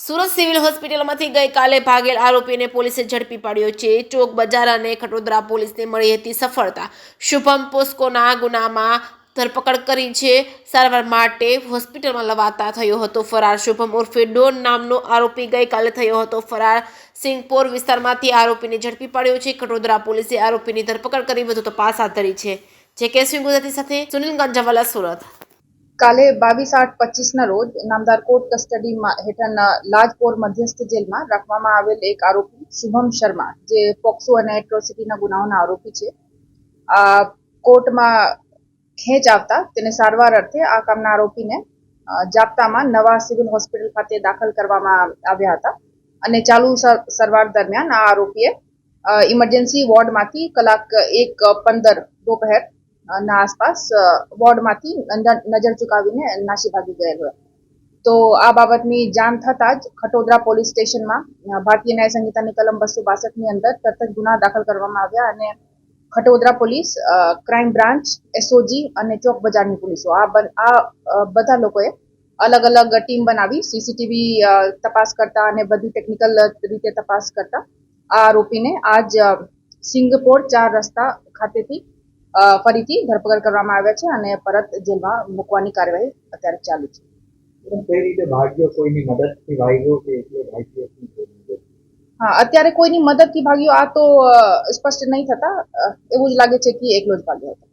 Surat civil હોસ્પિટલમાંથી ગઈકાલે ભાગેલ આરોપીને પોલીસે ઝડપી પાડ્યો છે. ચોક બજાર અને ખટોદરા પોલીસને મળી હતી સફળતા. શુભમ પોસ્કોના ગુનામાં ધરપકડ કરી છે. સારવાર માટે હોસ્પિટલમાં લવાતા થયો હતો ફરાર. શુભમ ઉર્ફે ડોન નામનો આરોપી ગઈકાલે થયો હતો ફરાર. સિંગપોર વિસ્તારમાંથી આરોપીને ઝડપી પાડ્યો છે. ખટોદરા પોલીસે આરોપીની ધરપકડ કરી વધુ તપાસ હાથ ધરી છે. જે કેસવી ગુજરાતી સાથે સુનિલ ગાંજાવાલા, સુરત. કાલે 22/8/25 ના રોજ નામદાર કોર્ટ કસ્ટડી હેઠળ લાજપોર મધ્યસ્થ જેલમાં રાખવામાં આવેલ એક આરોપી શુભમ શર્મા, જે પોક્સો અને એટ્રોસિટીના ગુનાઓના આરોપી છે, કોર્ટમાં ખેંચ આવતા તેને સારવાર અર્થે આ કામના આરોપીને જાપ્તામાં નવા સિવિલ હોસ્પિટલ ખાતે દાખલ કરવામાં આવ્યા હતા અને ચાલુ સારવાર દરમિયાન આ આરોપીએ ઇમરજન્સી વોર્ડમાંથી કલાક 1:15 दोपहर ના આસપાસ વોર્ડમાંથી નજર ચુકાવીને નાસી ભાગી ગયેલ હોય. તો આ બાબતની જાણ થતાં જ ખટોદરા પોલીસ સ્ટેશનમાં ભારતીય ન્યાય સંહિતાની કલમ 262 અંદર તરત જ ગુના દાખલ કરવામાં આવ્યા અને Khatodara police, crime branch, SOG અને ચોક બજારની પોલીસો આ બધા લોકોએ અલગ અલગ ટીમ બનાવી સીસીટીવી તપાસ કરતા અને બધી ટેકનિકલ રીતે તપાસ કરતા આ આરોપીને આજ સિંગપોર 4 રસ્તા ખાતેથી ફરીથી ધરપકડ કરવામાં આવ્યા છે અને પરત જેલમાં મૂકવાની કાર્યવાહી અત્યારે ચાલુ છે. કઈ રીતે ભાગ્યો? કોઈની મદદથી ભાગ્યો કે એકલો ભાગ્યો? હા, અત્યારે કોઈની મદદથી ભાગ્યો આ તો સ્પષ્ટ નહીં થતા, એવું જ લાગે છે કે એકલો જ ભાગ્યો હતો.